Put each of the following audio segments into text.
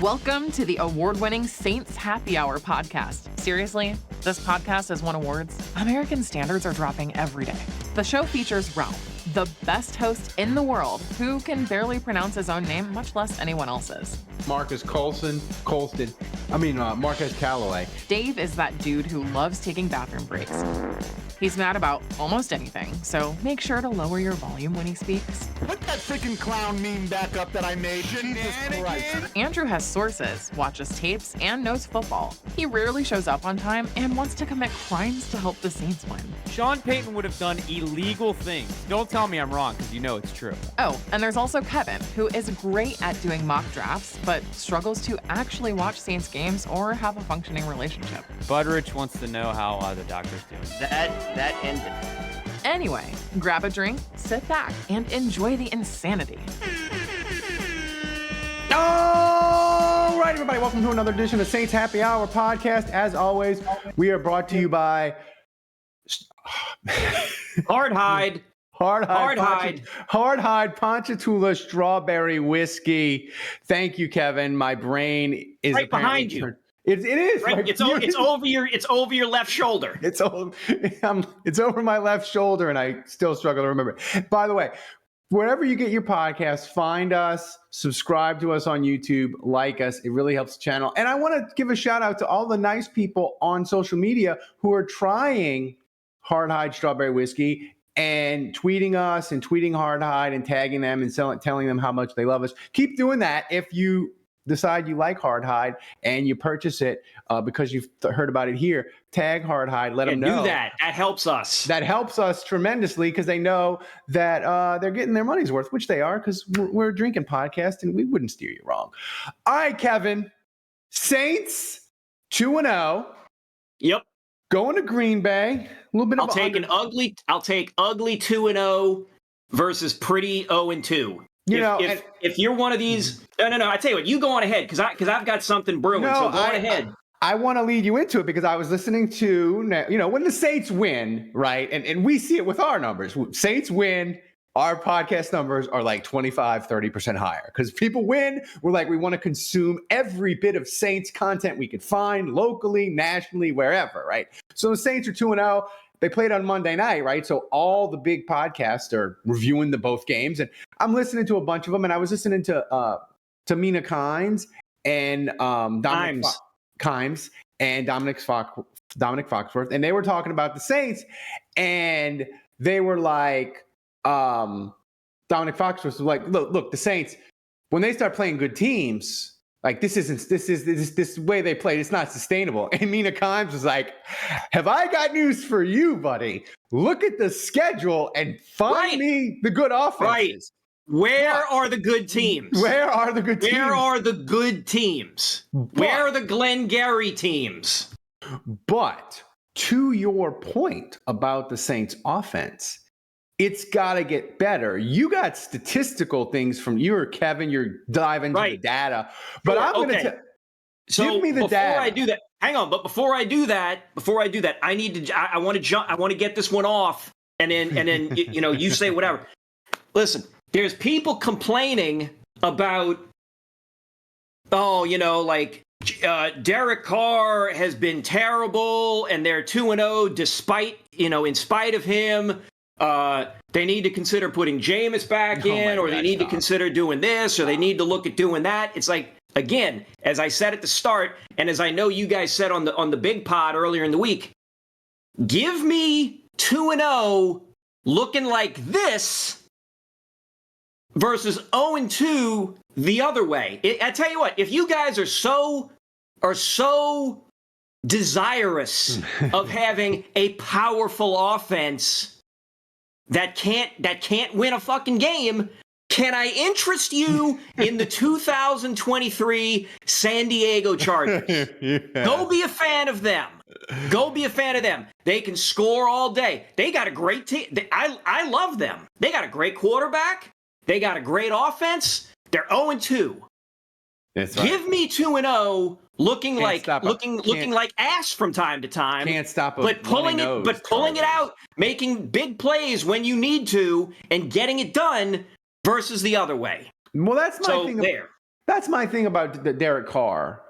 Welcome to the award-winning Saints Happy Hour podcast. Seriously, this podcast has won awards. American standards are dropping every day. The show features Ralph, the best host in the world, who can barely pronounce his own name, much less anyone else's. Marcus Marquez Callaway. Dave is that dude who loves taking bathroom breaks. He's mad about almost anything, so make sure to lower your volume when he speaks. Put that freaking clown meme back up that I made. Jesus Christ. Andrew has sources, watches tapes, and knows football. He rarely shows up on time and wants to commit crimes to help the Saints win. Sean Payton would have done illegal things. Don't tell me I'm wrong, because you know it's true. Oh, and there's also Kevin, who is great at doing mock drafts, but struggles to actually watch Saints games or have a functioning relationship. Budrich wants to know how the doctor's doing. That ended. Anyway, grab a drink, sit back, and enjoy the insanity. All right, everybody, welcome to another edition of Saints Happy Hour podcast. As always, we are brought to you by Hard Hide Ponchatoula Strawberry Whiskey. Thank you, Kevin. My brain is right behind you. It is. Right. It's over your left shoulder. It's over my left shoulder, and I still struggle to remember it. By the way, wherever you get your podcasts, find us, subscribe to us on YouTube, like us. It really helps the channel. And I want to give a shout out to all the nice people on social media who are trying Hard Hide Strawberry Whiskey and tweeting us and tweeting Hard Hide and tagging them and telling them how much they love us. Keep doing that if you decide you like Hard Hide and you purchase it because you've heard about it here. Tag Hard Hide, let them know. Do that. That helps us. That helps us tremendously because they know that they're getting their money's worth, which they are, because we're a drinking podcast and we wouldn't steer you wrong. All right, Kevin. Saints 2-0. Yep. Going to Green Bay. A little bit I'll take ugly 2-0 versus pretty 0-2. If you're one of these, no. I tell you what, you go on ahead because I've got something brewing. So go on ahead. I want to lead you into it because I was listening to, when the Saints win, right? And we see it with our numbers. Saints win, our podcast numbers are like 25, 30% higher because people win. We're like, we want to consume every bit of Saints content we could find locally, nationally, wherever, right? So the Saints are 2-0. They played on Monday night, right? So all the big podcasts are reviewing both games. And I'm listening to a bunch of them. And I was listening to Mina Kimes and Dominic Foxworth. And they were talking about the Saints. And they were like, Dominic Foxworth was like, look, the Saints, when they start playing good teams, like this way they played, it's not sustainable. And Mina Kimes was like, have I got news for you, buddy? Look at the schedule and find me the good offenses. Right. Where are the good teams? Where are the good teams? Where are the good teams? Where are the Glengarry teams? But to your point about the Saints offense, it's got to get better. You got statistical things from Kevin. You're diving into the data. But I'm going to give me the data. Before I do that, hang on. But before I do that, I want to jump. I want to get this one off, and then you say whatever. Listen, there's people complaining about, Derek Carr has been terrible, and they're 2-0 despite, in spite of him. They need to consider putting Jameis back in, or they need to consider doing this, or they need to look at doing that. It's like, again, as I said at the start, and as I know you guys said on the big pod earlier in the week, give me 2-0 looking like this versus 0-2 the other way. I tell you what, if you guys are so desirous of having a powerful offense that can't win a fucking game, can I interest you in the 2023 San Diego Chargers? Go be a fan of them. They can score all day. They got a great team. I love them. They got a great quarterback. They got a great offense. They're 0-2. That's right. Give me 2-0 looking like ass from time to time. Can't stop it. But pulling it out, making big plays when you need to, and getting it done versus the other way. Well, that's my thing. There. That's my thing about the Derek Carr.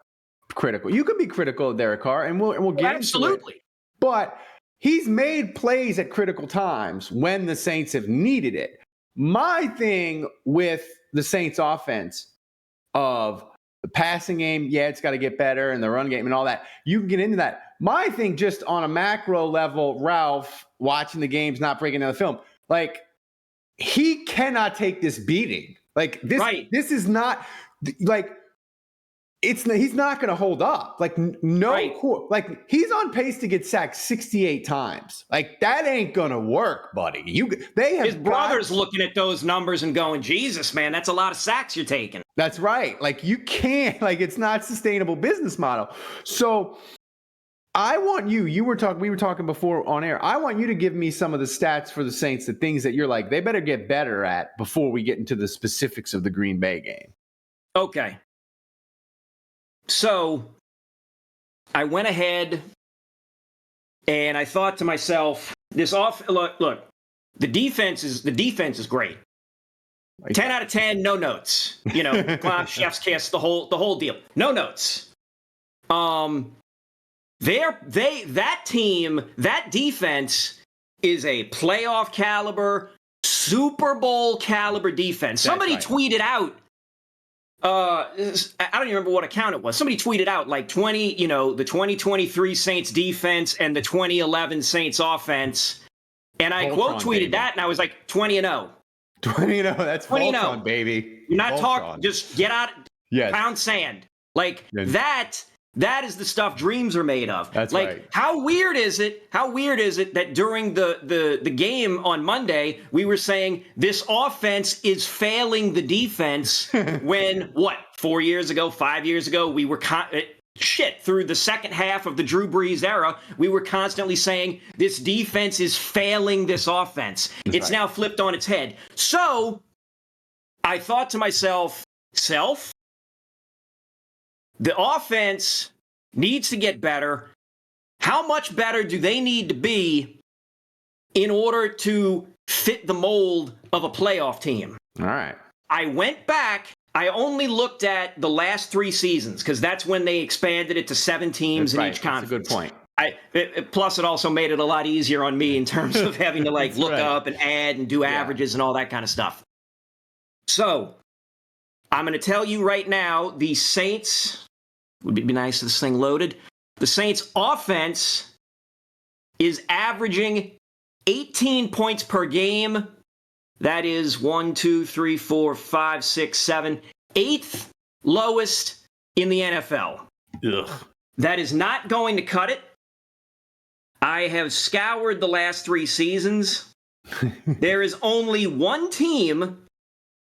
Critical. You could be critical of Derek Carr, and we'll get Absolutely. into it. But he's made plays at critical times when the Saints have needed it. My thing with the Saints offense of the passing game, yeah, it's got to get better, and the run game and all that. You can get into that. My thing, just on a macro level, Ralph, watching the games, not breaking down the film, like, he cannot take this beating. Like, this is not, like, he's not going to hold up. Like, like, he's on pace to get sacked 68 times. Like, that ain't going to work, buddy. His brother's looking at those numbers and going, Jesus, man, that's a lot of sacks you're taking. That's right. Like, you can't, like, it's not sustainable business model. So I want we were talking before on air. I want you to give me some of the stats for the Saints, the things that you're like, they better get better at before we get into the specifics of the Green Bay game. Okay. So I went ahead and I thought to myself, look, the defense is great. 10 out of 10, no notes. You know, chef's kiss, the whole deal. No notes. That defense is a playoff caliber, Super Bowl caliber defense. Somebody tweeted out, I don't even remember what account it was. Somebody tweeted out like the 2023 Saints defense and the 2011 Saints offense. And I quote tweeted that, and I was like 20-0. 20-0, that's 20-0, baby. You're not talking, just get out, pound sand. Like, that is the stuff dreams are made of. That's like, right. How weird is it that during the game on Monday, we were saying this offense is failing the defense when, 4 years ago, 5 years ago, we were through the second half of the Drew Brees era, we were constantly saying this defense is failing this offense. It's now flipped on its head. So I thought to myself, the offense needs to get better. How much better do they need to be in order to fit the mold of a playoff team? All right. I went back. I only looked at the last 3 seasons because that's when they expanded it to 7 teams in each conference. That's a good point. Plus, it also made it a lot easier on me in terms of having to look up and add and do averages and all that kind of stuff. So I'm going to tell you right now, the Saints, would be nice if this thing loaded. The Saints offense is averaging 18 points per game. That is 1, 2, 3, 4, 5, 6, 7, 8th lowest in the NFL. Ugh. That is not going to cut it. I have scoured the last 3 seasons. There is only one team,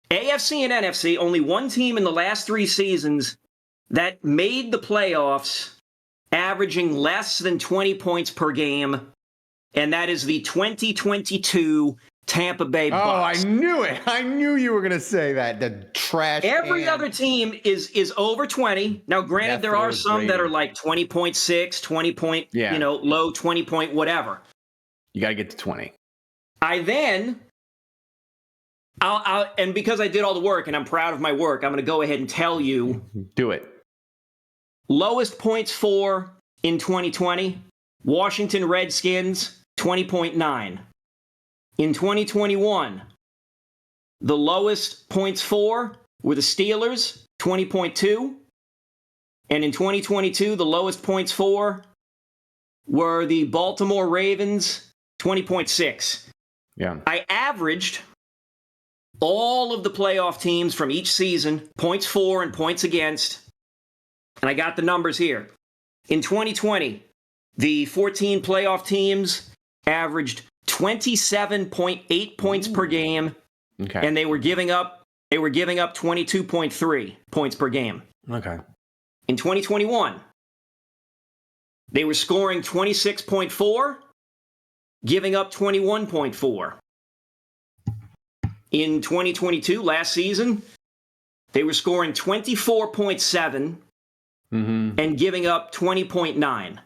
AFC and NFC, only one team in the last 3 seasons that made the playoffs averaging less than 20 points per game, and that is the 2022 Tampa Bay Bucks. Oh, I knew it. I knew you were going to say that. The trash. Every other team is over 20. Now, granted, there are some that are like 20.6, 20 point, low 20 point, whatever. You got to get to 20. And because I did all the work and I'm proud of my work, I'm going to go ahead and tell you. Do it. Lowest points for in 2020, Washington Redskins, 20.9. In 2021, the lowest points for were the Steelers, 20.2. And in 2022, the lowest points for were the Baltimore Ravens, 20.6. Yeah. I averaged all of the playoff teams from each season, points for and points against. And I got the numbers here. In 2020, the 14 playoff teams averaged 27.8 points per game. Okay. And they were giving up 22.3 points per game. Okay. In 2021, they were scoring 26.4, giving up 21.4. In 2022, last season, they were scoring 24.7 and giving up 20.9.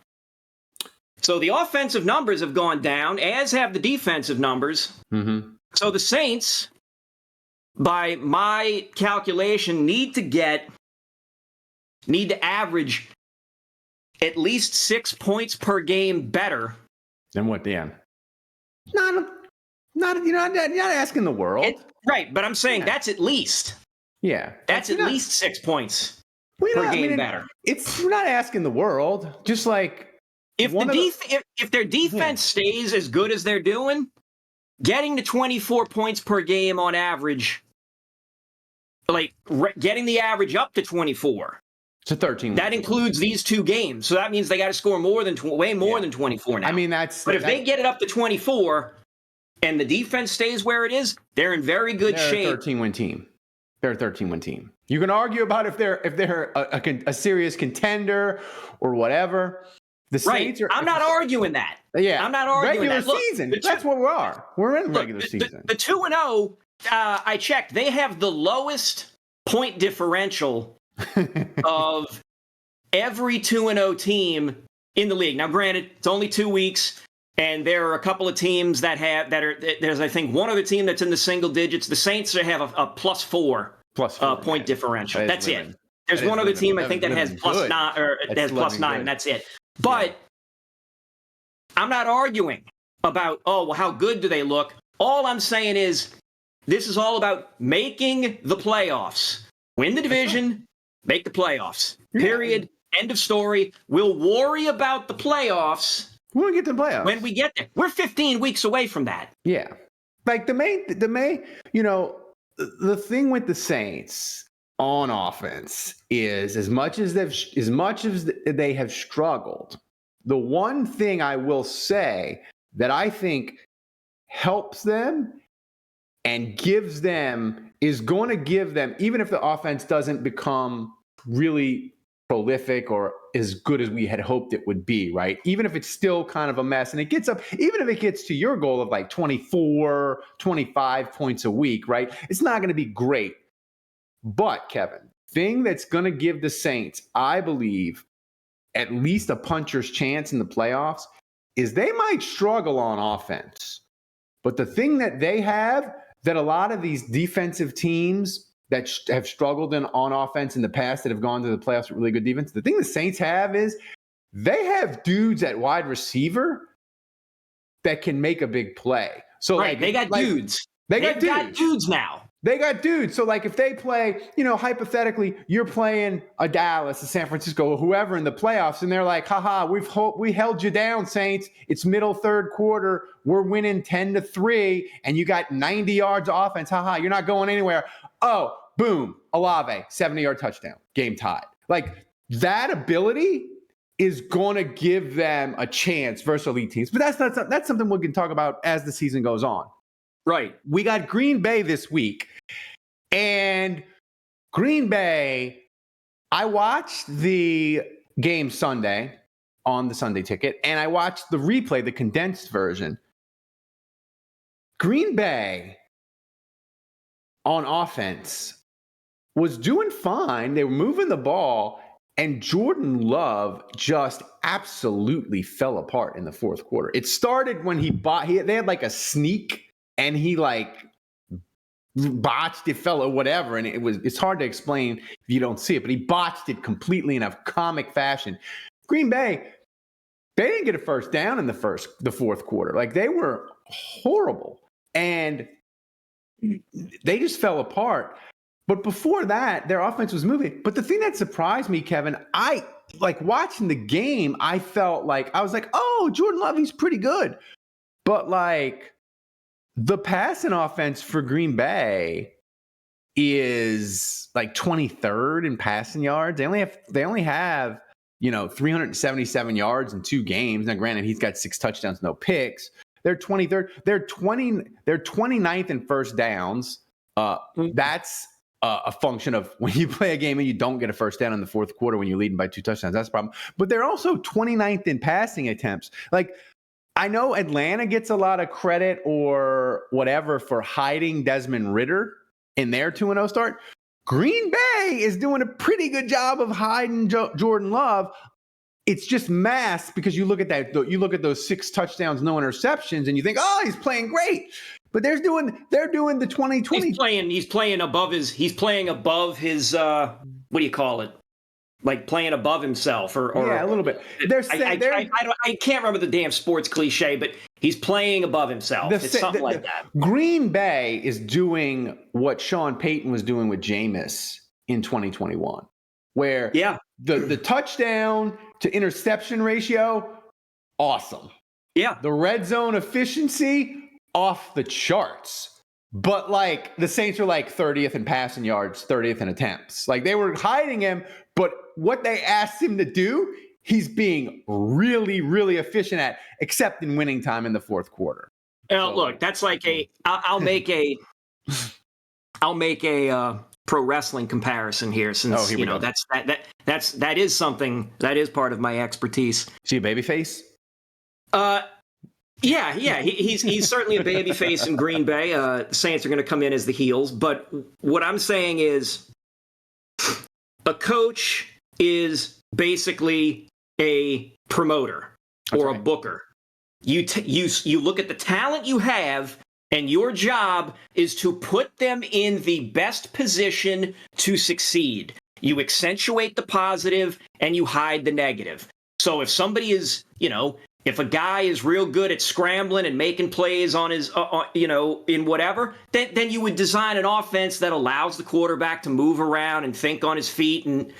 So the offensive numbers have gone down, as have the defensive numbers. So the Saints by my calculation, need to average at least 6 points per game better. Then what, Dan? Not you're not asking the world. Right, but I'm saying that's at least. Yeah. That's at least 6 points Well, per game better. We're not asking the world. Just like if their defense stays as good as they're doing, getting to 24 points per game on average, like getting the average up to 24. It's a 13. That includes these two games, so that means they got to score way more than 24 now. I mean, but if they get it up to 24 and the defense stays where it is, they're in very good shape. They're a 13-win team. They're a 13-win team. You can argue about if they're a serious contender or whatever. The Saints are. I'm not arguing that. Yeah, I'm not arguing regular that. Look, season. That's what we are. We're in regular season. The 2-0. I checked. They have the lowest point differential of every 2-0 team in the league. Now, granted, it's only 2 weeks, and there are a couple of teams there's I think one other team that's in the single digits. The Saints have a +4 point differential. That's it. There's one other team I think that has +9 or has +9. And that's it. But I'm not arguing about how good do they look. All I'm saying is this is all about making the playoffs. Win the division, make the playoffs. Period. End of story. We'll worry about the playoffs when we get to the playoffs. When we get there. We're 15 weeks away from that. Yeah. Like the main, the thing with the Saints on offense is as much as they have struggled, the one thing I will say that I think helps them and gives them is going to give them, even if the offense doesn't become really prolific or as good as we had hoped it would be, right? Even if it's still kind of a mess and it gets up, even if it gets to your goal of like 24, 25 points a week, right? It's not going to be great. But Kevin, thing that's going to give the Saints, I believe, at least a puncher's chance in the playoffs is they might struggle on offense. But the thing that they have that a lot of these defensive teams that have struggled on offense in the past that have gone to the playoffs with really good defense, the thing the Saints have is they have dudes at wide receiver that can make a big play. So they got dudes. They've got dudes now. They got dudes. So like if they play, hypothetically, you're playing a Dallas, a San Francisco, or whoever in the playoffs, and they're like, haha, we held you down, Saints. It's middle third quarter. We're winning 10-3, and you got 90 yards of offense. Haha, you're not going anywhere. Oh, boom, Olave, 70-yard touchdown, game tied. Like that ability is going to give them a chance versus elite teams. But that's something we can talk about as the season goes on. Right. We got Green Bay this week. And Green Bay, I watched the game Sunday on the Sunday Ticket, and I watched the replay, the condensed version. Green Bay on offense was doing fine. They were moving the ball, and Jordan Love just absolutely fell apart in the fourth quarter. It started when they had like a sneak, and he like botched it, fell or whatever. And it's hard to explain if you don't see it, but he botched it completely in a comic fashion. Green Bay, they didn't get a first down in the fourth quarter. Like they were horrible and they just fell apart. But before that, their offense was moving. But the thing that surprised me, Kevin, I like watching the game, I felt like, I was like, oh, Jordan Love, he's pretty good. But like, the passing offense for Green Bay is like 23rd in passing yards. They only have 377 yards in 2 games. Now, granted, he's got 6 touchdowns, no picks. They're 23rd. They're 29th in first downs. That's a function of when you play a game and you don't get a first down in the fourth quarter when you're leading by 2 touchdowns. That's the problem. But they're also 29th in passing attempts. Like, I know Atlanta gets a lot of credit or whatever for hiding Desmond Ridder in their 2-0 start. Green Bay is doing a pretty good job of hiding Jordan Love. It's just masked because you look at those 6 touchdowns, no interceptions, and you think, oh, he's playing great. But they're doing the 2020. He's playing above his what do you call it? Like playing above himself, or yeah, a little bit. I can't remember the damn sports cliche, but he's playing above himself. It's something like that. Green Bay is doing what Sean Payton was doing with Jameis in 2021, where the touchdown to interception ratio, awesome. Yeah, the red zone efficiency, off the charts. But like the Saints are like 30th in passing yards, 30th in attempts. Like they were hiding him, but what they asked him to do, he's being really, really efficient at, except in winning time in the fourth quarter. So, look, that's like I'll make a pro wrestling comparison here, since that is something that is part of my expertise. See a babyface? Yeah, he's certainly a babyface in Green Bay. The Saints are going to come in as the heels, but what I'm saying is, a coach is basically a promoter or a booker. You look at the talent you have, and your job is to put them in the best position to succeed. You accentuate the positive and you hide the negative. So if somebody is, if a guy is real good at scrambling and making plays on his, in whatever, then you would design an offense that allows the quarterback to move around and think on his feet and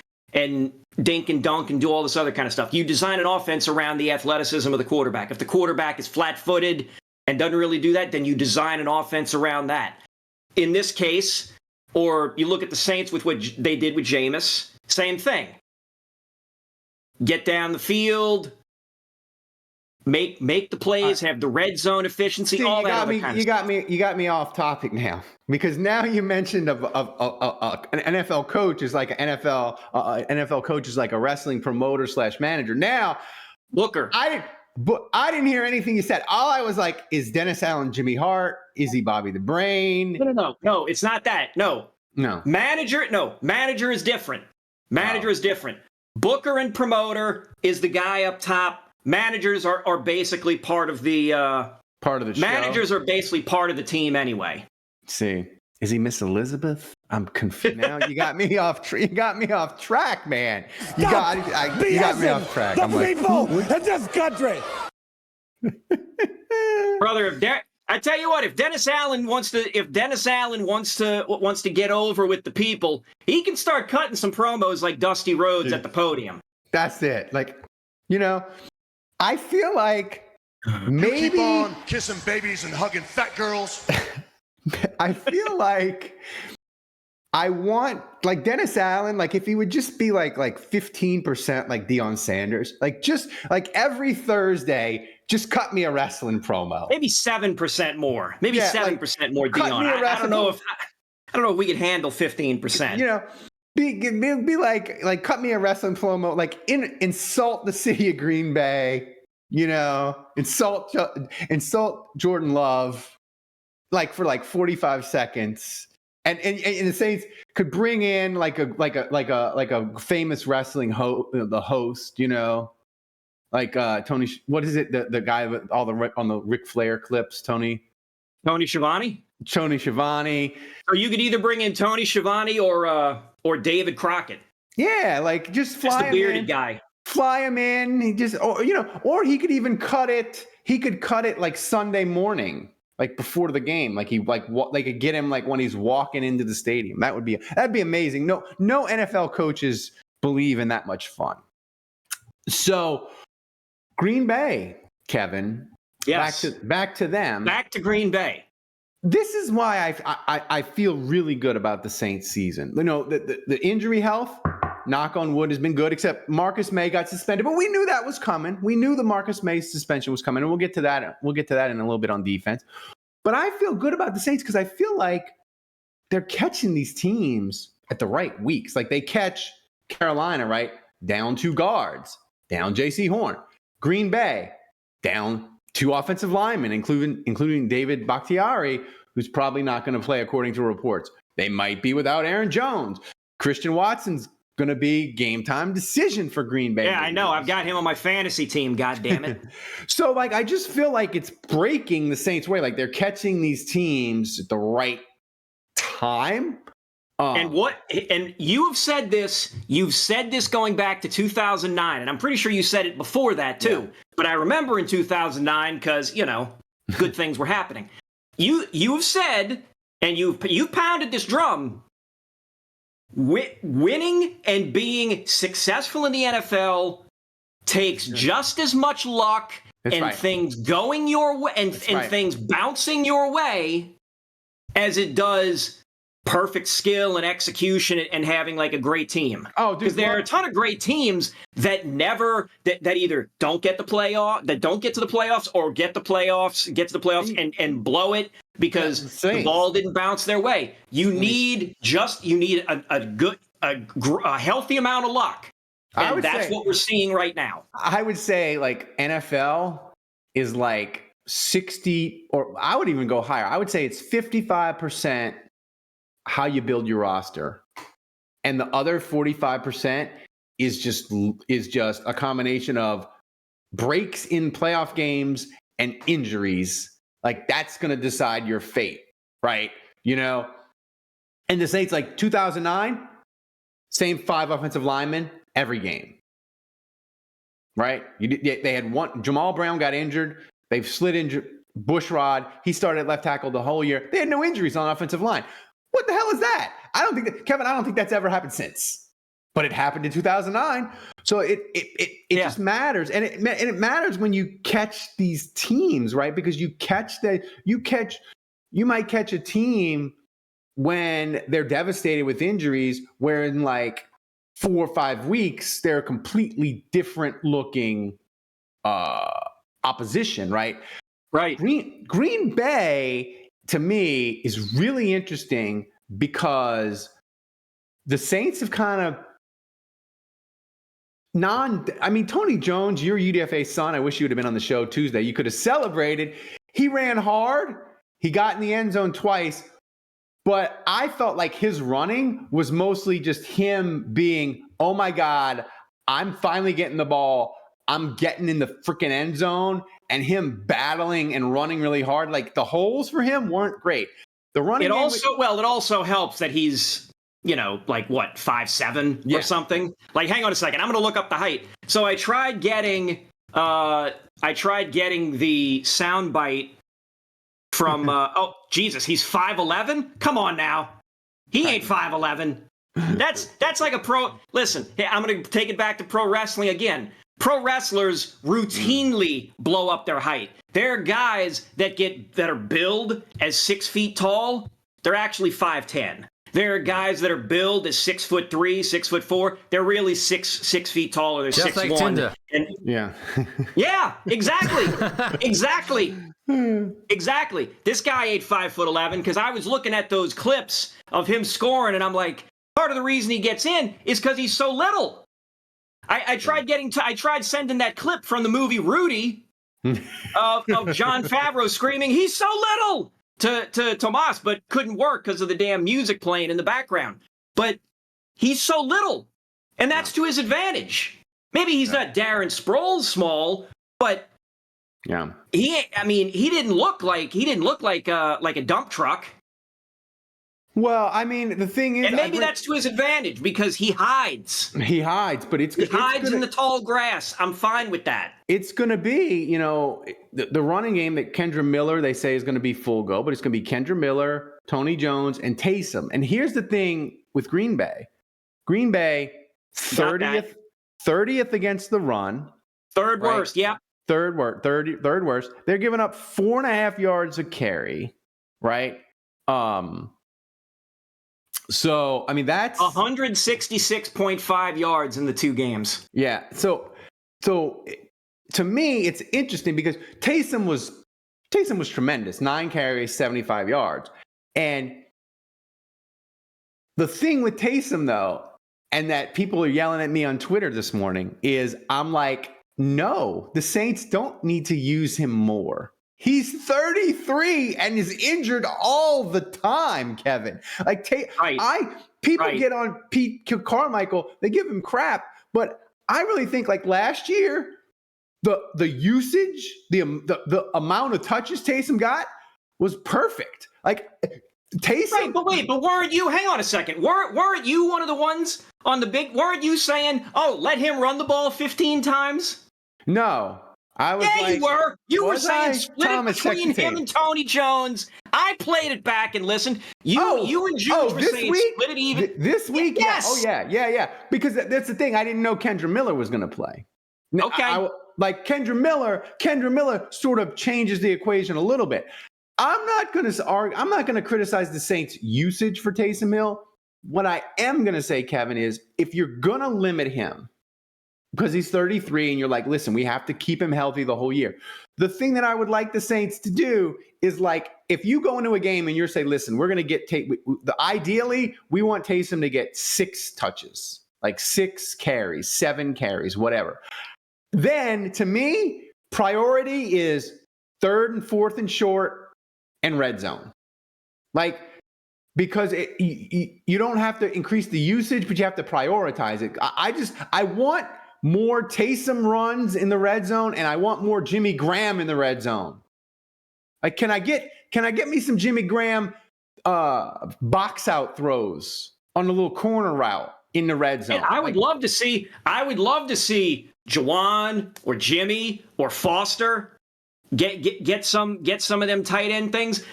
dink and dunk and do all this other kind of stuff. You design an offense around the athleticism of the quarterback. If the quarterback is flat-footed and doesn't really do that, then you design an offense around that. In this case, or you look at the Saints with what they did with Jameis, same thing. Get down the field, make the plays, have the red zone efficiency, all that other kind of stuff. You got me off topic now, because now you mentioned an NFL coach is like an NFL coach is like a wrestling promoter / manager. Now, Booker. I didn't hear anything you said. All I was like, is Dennis Allen Jimmy Hart? Is he Bobby the Brain? No, it's not that. No. Manager is different. Manager is different. Booker and promoter is the guy up top. Managers are basically part of the show. Managers are basically part of the team anyway. Let's see, is he Miss Elizabeth? I'm confused now. You got me off. You got me off track, man. You got me off track. The people in this country, brother. I tell you what, if Dennis Allen wants to get over with the people, he can start cutting some promos like Dusty Rhodes at the podium. That's it. Like, I feel like maybe you keep on kissing babies and hugging fat girls. I feel like I want, like, Dennis Allen, like if he would just be like 15% like Deion Sanders, like just like every Thursday, just cut me a wrestling promo. Maybe 7% more. Maybe 7% more Deion. I don't know if we could handle 15%. Be like cut me a wrestling promo, like insult the city of Green Bay, insult Jordan Love, like for like 45 seconds, and the Saints could bring in like a famous wrestling host, like Tony. What is it? The guy with all on the Ric Flair clips, Tony Schiavone. Tony Schiavone. Or you could either bring in Tony Schiavone or David Crockett. Yeah, like just fly the him bearded in. Guy. Fly him in. He just, or he could even cut it. He could cut it like Sunday morning, like before the game. Like they could get him like when he's walking into the stadium. That'd be amazing. No NFL coaches believe in that much fun. So Green Bay, Kevin. Yes. Back to them. Back to Green Bay. This is why I feel really good about the Saints season. The injury health, knock on wood, has been good, except Marcus May got suspended. But we knew that was coming. We knew the Marcus May suspension was coming, and we'll get to that. We'll get to that in a little bit on defense. But I feel good about the Saints because I feel like they're catching these teams at the right weeks. Like they catch Carolina, right? Down 2 guards, down J.C. Horn. Green Bay, down 2 offensive linemen, including David Bakhtiari, who's probably not going to play according to reports. They might be without Aaron Jones. Christian Watson's going to be game time decision for Green Bay. Yeah, I know. I've got him on my fantasy team. God damn it. So, like, I just feel like it's breaking the Saints' way. Like, they're catching these teams at the right time. And you have said this. You've said this going back to 2009, and I'm pretty sure you said it before that too. Yeah. But I remember in 2009 because good things were happening. You've said, and you've pounded this drum. Winning and being successful in the NFL takes just as much luck things going your way and things bouncing your way as it does perfect skill and execution and having like a great team. Oh, because there are a ton of great teams that never that either don't get to the playoffs or get to the playoffs and blow it because the ball didn't bounce their way. You need a healthy amount of luck. And that's what we're seeing right now. I would say like NFL is like 60, or I would even go higher. I would say it's 55% how you build your roster, and the other 45% is just a combination of breaks in playoff games and injuries. Like that's going to decide your fate, right? And the Saints, like 2009, same 5 offensive linemen every game, right? They had one. Jamal Brown got injured. They've slid injured. Bushrod, he started at left tackle the whole year. They had no injuries on offensive line. What the hell is that? I don't think that's ever happened since. But it happened in 2009. So it just matters. And it matters when you catch these teams, right? Because you might catch a team when they're devastated with injuries, where in like 4 or 5 weeks, they're a completely different looking opposition, right? Right. Green Bay, to me, is really interesting because the Saints have kind of Tony Jones, your UDFA son, I wish you would have been on the show Tuesday. You could have celebrated. He ran hard. He got in the end zone twice. But I felt like his running was mostly just him being, oh my God, I'm finally getting the ball. I'm getting in the freaking end zone, and him battling and running really hard. Like the holes for him weren't great. The running. It also helps that he's, like what, 5'7" or something. Like, hang on a second, I'm going to look up the height. So I tried getting the soundbite from. Oh Jesus, he's 5'11". Come on now, he ain't 5'11". That's like a pro. Listen, I'm going to take it back to pro wrestling again. Pro wrestlers routinely blow up their height. There are guys that are billed as 6 feet tall. They're actually 5'10". There are guys that are billed as 6'3", 6'4". They're really six feet taller. They're just 6'1". like Tinder. Yeah, exactly. Exactly. This guy ain't 5'11" because I was looking at those clips of him scoring, and I'm like, part of the reason he gets in is because he's so little. I tried sending that clip from the movie Rudy of Jon Favreau screaming, "He's so little!" to Tomas, but couldn't work because of the damn music playing in the background. But he's so little, and that's to his advantage. Maybe he's not Darren Sproles small, but he didn't look like a dump truck. Well, I mean, the thing is, and maybe that's to his advantage because he hides. He hides, but he hides in the tall grass. I'm fine with that. It's going to be, the running game that Kendra Miller, they say, is going to be full go, but it's going to be Kendra Miller, Tony Jones, and Taysom. And here's the thing with Green Bay. Green Bay, 30th against the run. Third worst. Third worst. They're giving up 4.5 yards a carry, right? So, I mean, that's 166.5 yards in the 2 games. Yeah. So to me, it's interesting because Taysom was tremendous. 9 carries, 75 yards. And the thing with Taysom, though, and that people are yelling at me on Twitter this morning, is I'm like, no, the Saints don't need to use him more. He's 33 and is injured all the time, Kevin. Like, people get on Pete Carmichael, they give him crap, but I really think like last year, the usage, the amount of touches Taysom got was perfect. Like Taysom. Right, but weren't you? Hang on a second. Weren't you one of the ones on the big? Weren't you saying, "Oh, let him run the ball 15 times"? No, I was. Yeah, like, you were. You were saying split Thomas, it between him and Tony Jones. I played it back and listened. You and Jules were saying split it even. This week, yes. Yeah. Because that's the thing. I didn't know Kendra Miller was going to play. Okay. Like Kendra Miller sort of changes the equation a little bit. I'm not going to criticize the Saints' usage for Taysom Hill. What I am going to say, Kevin, is if you're going to limit him because he's 33 and you're like, listen, we have to keep him healthy the whole year. The thing that I would like the Saints to do is like, if you go into a game and you're saying, listen, we're going to get ideally, we want Taysom to get 6 touches, like 6 carries, 7 carries, whatever. Then to me, priority is 3rd and 4th and short and red zone. Like, because you don't have to increase the usage, but you have to prioritize it. I want more Taysom runs in the red zone, and I want more Jimmy Graham in the red zone. Like, can I get me some Jimmy Graham box out throws on the little corner route in the red zone? And I would love to see Juwan or Jimmy or Foster get some of them tight end things.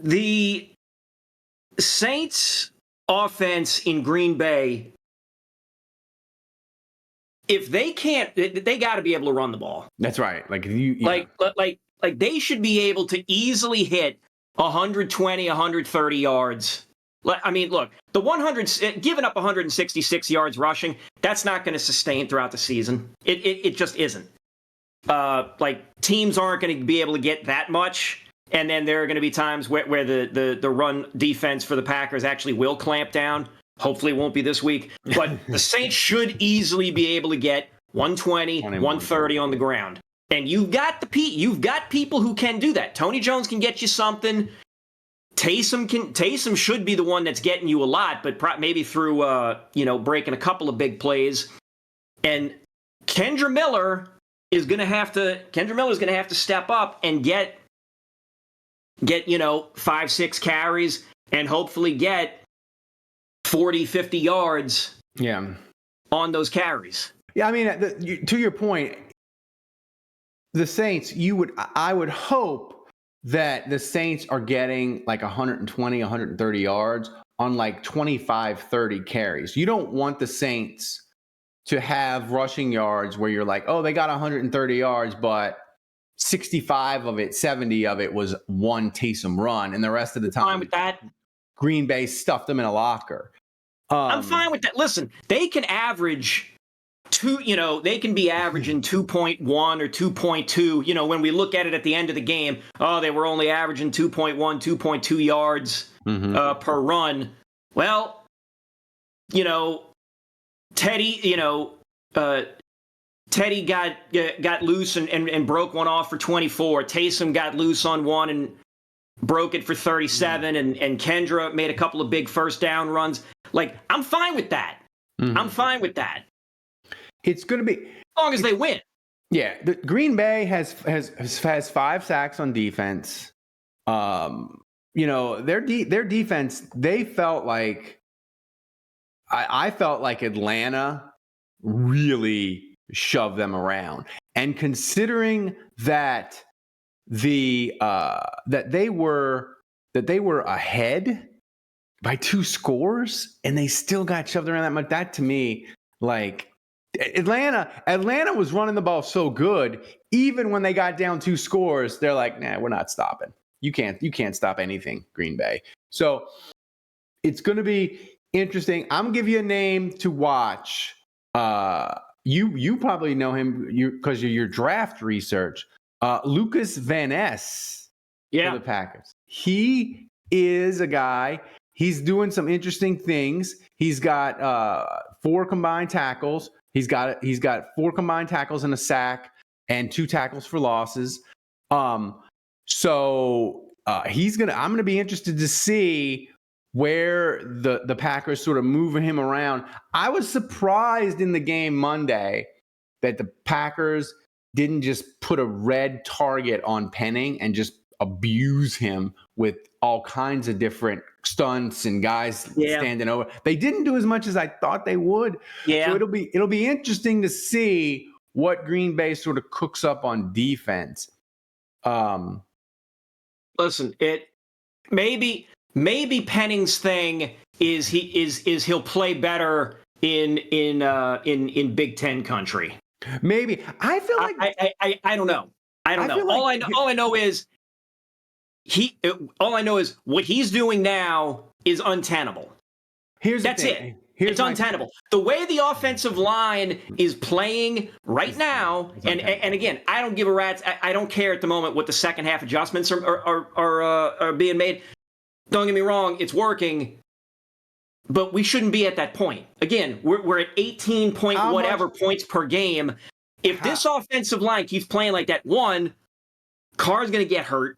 The Saints offense in Green Bay, if they can't, they got to be able to run the ball. That's right. Like they should be able to easily hit 120, 130 yards. I mean, look, giving up 166 yards rushing, that's not going to sustain throughout the season. It just isn't. Teams aren't going to be able to get that much. And then there are going to be times where the run defense for the Packers actually will clamp down. Hopefully it won't be this week. But the Saints should easily be able to get 120, 130 on the ground. And you've got people who can do that. Tony Jones can get you something. Taysom should be the one that's getting you a lot, but maybe through breaking a couple of big plays. And Kendra Miller is going to have to step up and get 5-6 carries and hopefully get 40, 50 yards on those carries. Yeah, I mean, to your point, the Saints, I would hope that the Saints are getting like 120, 130 yards on like 25, 30 carries. You don't want the Saints to have rushing yards where you're like, oh, they got 130 yards, but 65 of it, 70 of it was one Taysom run, and the rest of the time, fine with that. Green Bay stuffed them in a locker. I'm fine with that. Listen, they can average they can be averaging 2.1 or 2.2. When we look at it at the end of the game, they were only averaging 2.1, 2.2 yards per run. Well, Teddy, Teddy got loose and broke one off for 24. Taysom got loose on one and broke it for 37. And Kendra made a couple of big first down runs. Like, I'm fine with that. I'm fine with that. It's going to be as long as they win. Yeah, the Green Bay has 5 sacks on defense. Their defense. They felt like I felt like Atlanta really shoved them around, and considering that that they were ahead by 2 scores and they still got shoved around that much. That to me, like. Atlanta was running the ball so good, even when they got down 2 scores, they're like, nah, we're not stopping. You can't stop anything, Green Bay. So it's going to be interesting. I'm going to give you a name to watch. You probably know him because of your draft research. Lucas Van Ness for the Packers. He is a guy. He's doing some interesting things. He's got 4 combined tackles. He's got 4 combined tackles and a sack. and 2 tackles for losses. So I'm gonna be interested to see where the Packers sort of moving him around. I was surprised in the game Monday that the Packers didn't just put a red target on Penning and just abuse him with all kinds of different stunts and guys standing over. They didn't do as much as I thought they would. Yeah. So it'll be interesting to see what Green Bay sort of cooks up on defense. Listen, maybe Penning's thing is he'll play better in Big Ten country. Maybe. I feel like I don't know. I don't know. Like all I know is what he's doing now is untenable. That's it. It's untenable. The way the offensive line is playing right now, and again, I don't give a rat's. I don't care at the moment what the second half adjustments are being made. Don't get me wrong, it's working, but we shouldn't be at that point. Again, we're at 18 point points per game. If this offensive line keeps playing like that, one, Carr's going to get hurt,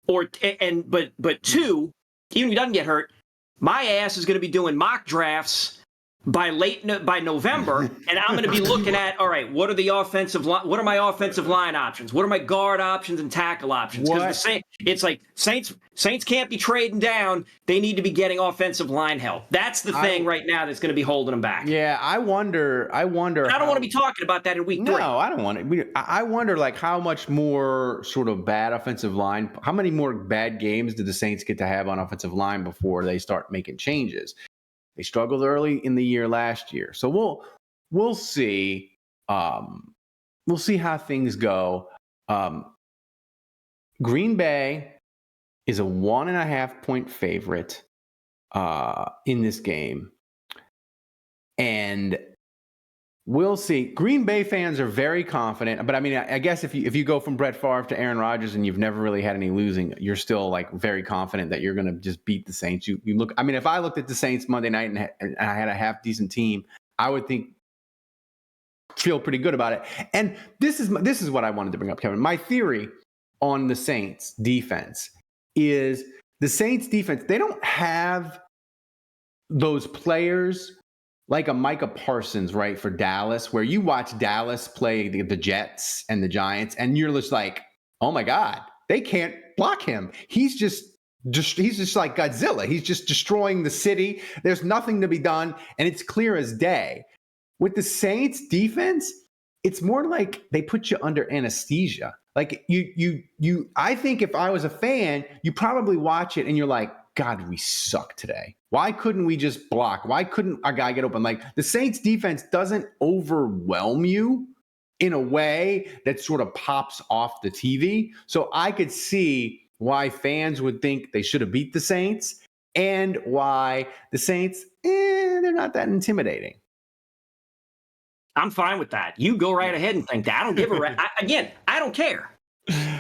but two, even if he doesn't get hurt, my ass is going to be doing mock drafts by November, and I'm going to be looking at, all right, what are my offensive line options? What are my guard options and tackle options? Because it's like Saints can't be trading down. They need to be getting offensive line help. That's the thing right now that's going to be holding them back. Yeah, I wonder. And I don't want to be talking about that in week 3. No, I don't want it. I wonder, like, how much more sort of bad offensive line, how many more bad games do the Saints get to have on offensive line before they start making changes? They struggled early in the year last year. So we'll see. We'll see how things go. Green Bay is a 1.5 point favorite in this game. And we'll see. Green Bay fans are very confident, but I mean, I guess if you go from Brett Favre to Aaron Rodgers and you've never really had any losing, you're still like very confident that you're going to just beat the Saints. You look. I mean, if I looked at the Saints Monday night and I had a half decent team, I would feel pretty good about it. And this is what I wanted to bring up, Kevin. My theory on the Saints defense is the Saints defense. They don't have those players like a Micah Parsons, right, for Dallas, where you watch Dallas play the Jets and the Giants, and you're just like, oh my God, they can't block him. He's just like Godzilla. He's just destroying the city. There's nothing to be done, and it's clear as day. With the Saints defense, it's more like they put you under anesthesia. Like I think if I was a fan, you probably watch it and you're like, God, we suck today. Why couldn't we just block? Why couldn't our guy get open? Like, the Saints defense doesn't overwhelm you in a way that sort of pops off the TV. So I could see why fans would think they should have beat the Saints and why the Saints, they're not that intimidating. I'm fine with that. You go right ahead and think that. I don't give a I don't care.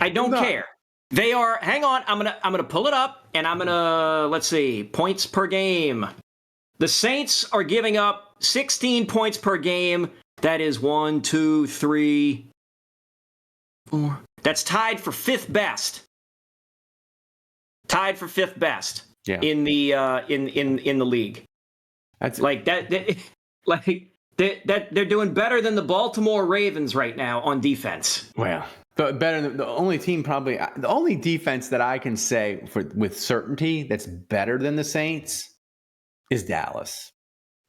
I don't care. They are. Hang on. I'm gonna pull it up, and I'm gonna let's see points per game. The Saints are giving up 16 points per game. That is 1, 2, 3, 4. That's tied for 5th best. Tied for 5th best in the in the league. That's like that. They're doing better than the Baltimore Ravens right now on defense. Well. Better than the only defense that I can say with certainty that's better than the Saints is Dallas.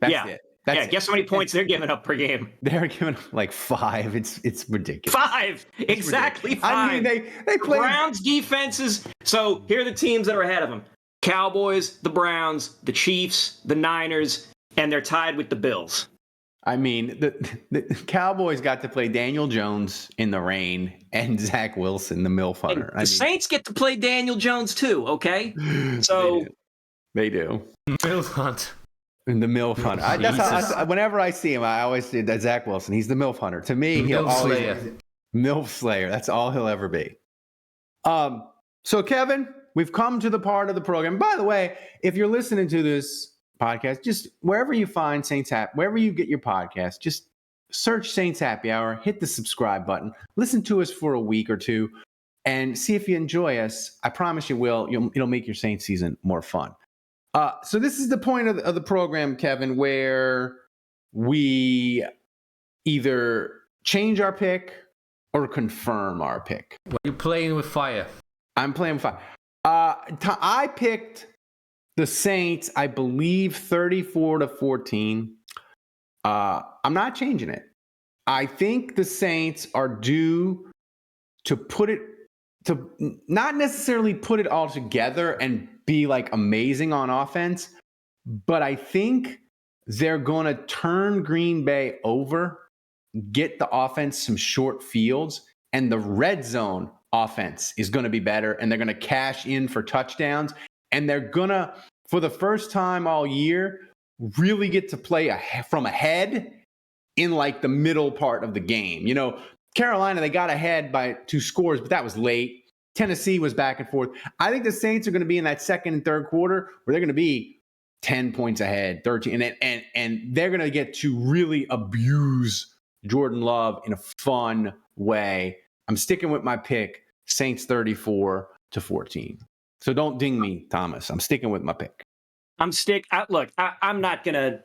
That's it. Guess how many points they're giving up per game? They're giving up like 5. It's ridiculous. 5, exactly 5. I mean, they play Browns defenses. So here are the teams that are ahead of them: Cowboys, the Browns, the Chiefs, the Niners, and they're tied with the Bills. I mean, the Cowboys got to play Daniel Jones in the rain and Zach Wilson, the MILF hunter. The Saints get to play Daniel Jones too, okay? So they do. MILF hunt. The MILF hunter. Whenever I see him, I always say that Zach Wilson. He's the MILF hunter. To me, he'll always MILF Slayer. That's all he'll ever be. So Kevin, we've come to the part of the program. By the way, if you're listening to this podcast, just wherever you find Saints wherever you get your podcast, just search Saints Happy Hour, hit the subscribe button, listen to us for a week or two, and see if you enjoy us. I promise you will. It'll make your Saints season more fun. So this is the point of the program, Kevin, where we either change our pick or confirm our pick. Well, you're playing with fire. I'm playing with fire. I picked the Saints, I believe, 34-14. I'm not changing it. I think the Saints are due to not necessarily put it all together and be like amazing on offense, but I think they're going to turn Green Bay over, get the offense some short fields, and the red zone offense is going to be better, and they're going to cash in for touchdowns, and they're going to, for the first time all year, really get to play from ahead in like the middle part of the game. You know, Carolina, they got ahead by 2 scores, but that was late. Tennessee was back and forth. I think the Saints are going to be in that second and third quarter where they're going to be 10 points ahead, 13, and they're going to get to really abuse Jordan Love in a fun way. I'm sticking with my pick, Saints 34-14. So don't ding me, Thomas. I'm sticking with my pick. I'm not going to.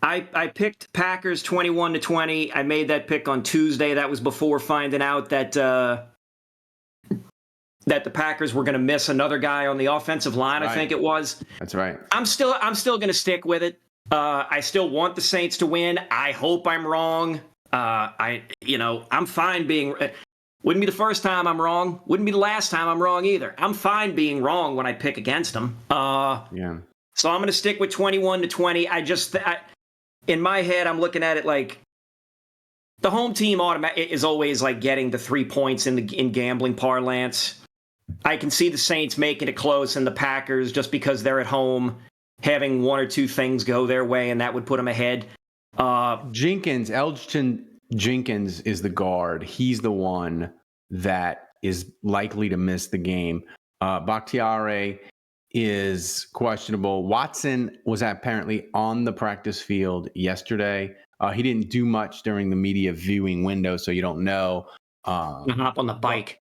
I picked Packers 21-20. I made that pick on Tuesday. That was before finding out that the Packers were going to miss another guy on the offensive line. Right. I think it was. That's right. I'm still going to stick with it. I still want the Saints to win. I hope I'm wrong. I'm fine being. Wouldn't be the first time I'm wrong. Wouldn't be the last time I'm wrong either. I'm fine being wrong when I pick against them. Yeah. So I'm going to stick with 21-20. In my head, I'm looking at it like the home team is always like getting the 3 points in gambling parlance. I can see the Saints making it close and the Packers, just because they're at home, having 1 or 2 things go their way, and that would put them ahead. Elgton Jenkins is the guard. He's the one that is likely to miss the game. Bakhtiari is questionable. Watson was apparently on the practice field yesterday. He didn't do much during the media viewing window, so you don't know. Hop on the bike.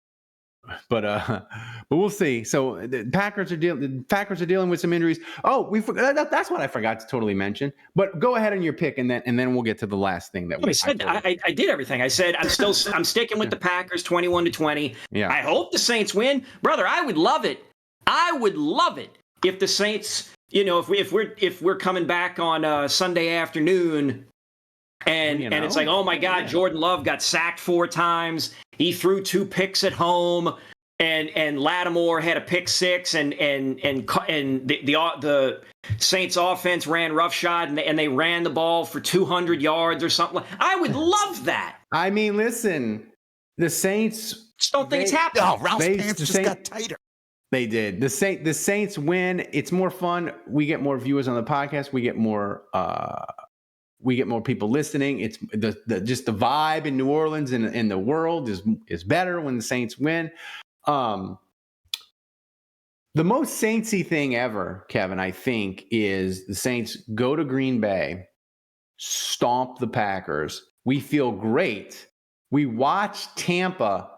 But we'll see. So the Packers are dealing with some injuries. Oh, that's what I forgot to totally mention. But go ahead on your pick, and then we'll get to the last thing that I did everything. I said I'm sticking with the Packers 21-20. Yeah. I hope the Saints win, brother. I would love it. I would love it if the Saints, if we're coming back on Sunday afternoon, and it's like, oh my God, Jordan Love got sacked 4 times. He threw 2 picks at home, and Lattimore had a pick 6, and the Saints offense ran roughshod, and they ran the ball for 200 yards or something. I would love that. I mean, listen, the Saints just don't think it's happening. Oh, Ralph's pants just got tighter. They did. The Saints win. It's more fun. We get more viewers on the podcast. We get more people listening. It's just the vibe in New Orleans and in the world is better when the Saints win. The most Saintsy thing ever, Kevin, I think, is the Saints go to Green Bay, stomp the Packers. We feel great. We watch Tampa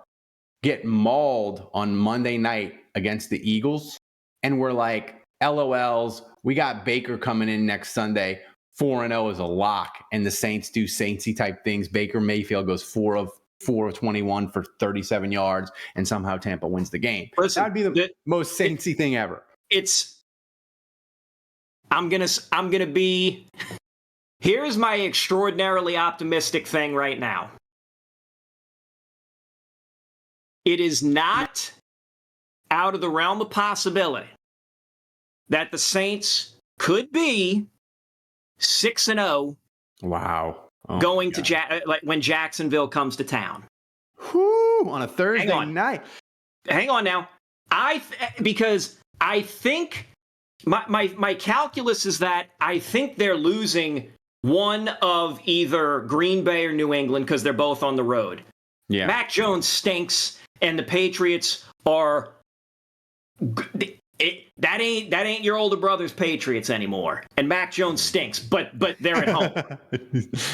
get mauled on Monday night against the Eagles, and we're like, LOLs, we got Baker coming in next Sunday. 4-0 is a lock, and the Saints do Saintsy type things. Baker Mayfield goes 4 of 21 for 37 yards, and somehow Tampa wins the game. Listen, that would be the most Saintsy thing ever. I'm gonna be. Here's my extraordinarily optimistic thing right now. It is not out of the realm of possibility that the Saints could be 6-0. Wow. Going to when Jacksonville comes to town. Whew, on a Thursday night. Hang on now. Because I think my calculus is that I think they're losing one of either Green Bay or New England because they're both on the road. Yeah. Mac Jones stinks, and the Patriots are That ain't your older brother's Patriots anymore. And Mac Jones stinks, but they're at home.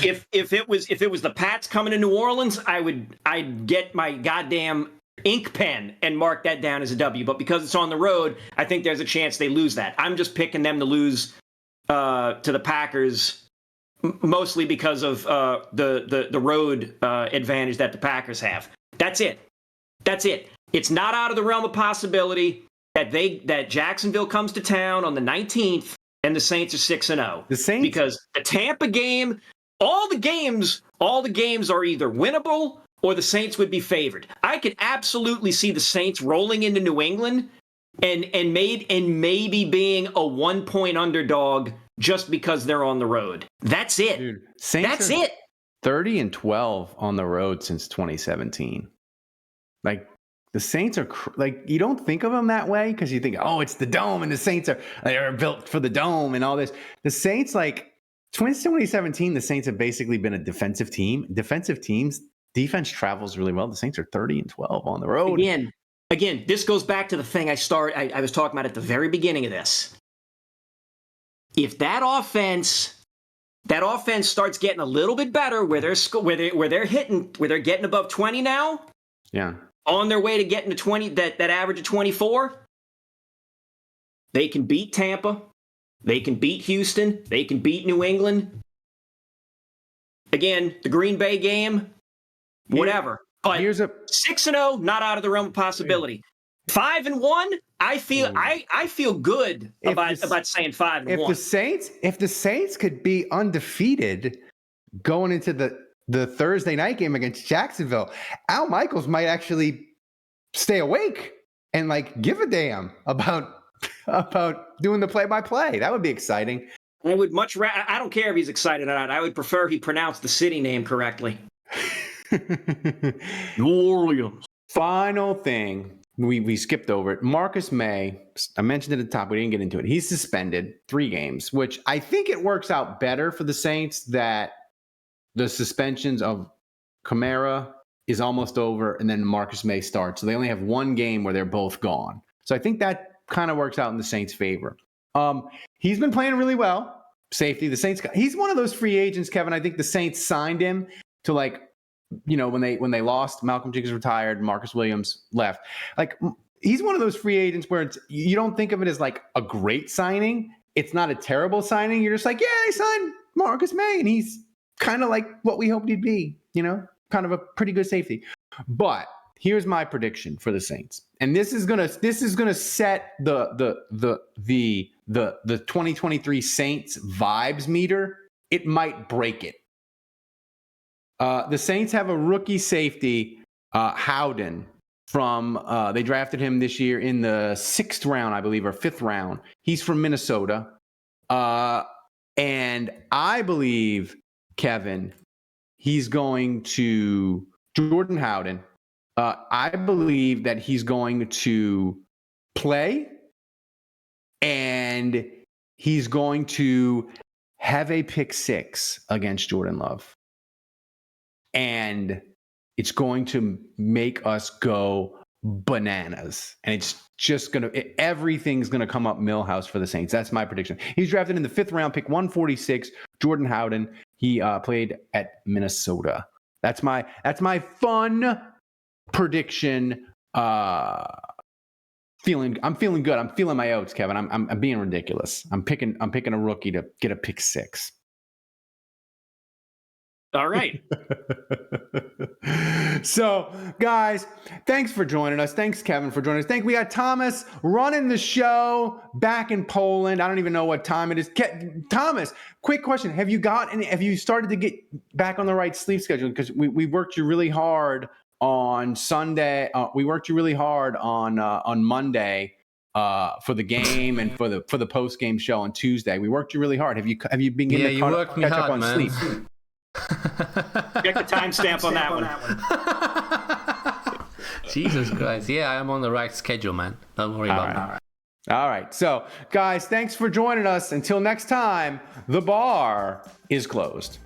if it was the Pats coming to New Orleans, I'd get my goddamn ink pen and mark that down as a W. But because it's on the road, I think there's a chance they lose that. I'm just picking them to lose to the Packers, mostly because of the road advantage that the Packers have. That's it. It's not out of the realm of possibility that Jacksonville comes to town on the 19th and the Saints are 6-0. The Saints, because the Tampa game, all the games are either winnable or the Saints would be favored. I could absolutely see the Saints rolling into New England and maybe being a 1-point underdog just because they're on the road. That's it. dude, That's it. 30-12 on the road since 2017. Like, the Saints are you don't think of them that way because you think, oh, it's the dome and the Saints are built for the dome and all this. The Saints, like 2017, the Saints have basically been a defensive team. Defensive teams, defense travels really well. The Saints are 30-12 on the road. Again, this goes back to the thing I was talking about at the very beginning of this. If that offense starts getting a little bit better, where they're getting above 20 now, yeah, on their way to getting to 20, that average of 24, they can beat Tampa, they can beat Houston, they can beat New England. Again, the Green Bay game, whatever. But 6-0, not out of the realm of possibility. 5-1, I feel good about saying 5-1. If the Saints could be undefeated going into the Thursday night game against Jacksonville, Al Michaels might actually stay awake and like give a damn about doing the play-by-play. That would be exciting. I would much rather. I don't care if he's excited or not. I would prefer if he pronounced the city name correctly. New Orleans. Final thing, we skipped over it. Marcus May, I mentioned it at the top. We didn't get into it. He's suspended 3 games, which I think it works out better for the Saints that the suspensions of Kamara is almost over, and then Marcus May starts. So they only have 1 game where they're both gone. So I think that kind of works out in the Saints' favor. He's been playing really well. Safety, the Saints. He's one of those free agents, Kevin. I think the Saints signed him to when they lost, Malcolm Jenkins retired, Marcus Williams left. Like, he's one of those free agents where you don't think of it as like a great signing. It's not a terrible signing. You're just like, yeah, they signed Marcus May, and he's kind of like what we hoped he'd be, kind of a pretty good safety. But here's my prediction for the Saints. And this is gonna set the 2023 Saints vibes meter. It might break it. The Saints have a rookie safety, Howden, from they drafted him this year in the 6th round, I believe, or 5th round. He's from Minnesota. And I believe, Kevin, he's going to Jordan Howden. I believe that he's going to play and he's going to have a pick 6 against Jordan Love. And it's going to make us go bananas. And it's just everything's going to come up Millhouse for the Saints. That's my prediction. He's drafted in the 5th round, pick 146, Jordan Howden. He played at Minnesota. That's my fun prediction. I'm feeling good. I'm feeling my oats, Kevin. I'm being ridiculous. I'm picking a rookie to get a pick 6. All right. So, guys, thanks for joining us. Thanks, Kevin, for joining us. We got Thomas running the show back in Poland. I don't even know what time it is. Thomas, quick question. Have you started to get back on the right sleep schedule? Because we worked you really hard on Sunday. We worked you really hard on Monday for the game and for the post-game show on Tuesday. We worked you really hard. Have you been getting to catch up on sleep? Get the timestamp on that one. Jesus Christ. Yeah, I'm on the right schedule, man. Don't worry about it. All right. So, guys, thanks for joining us. Until next time, the bar is closed.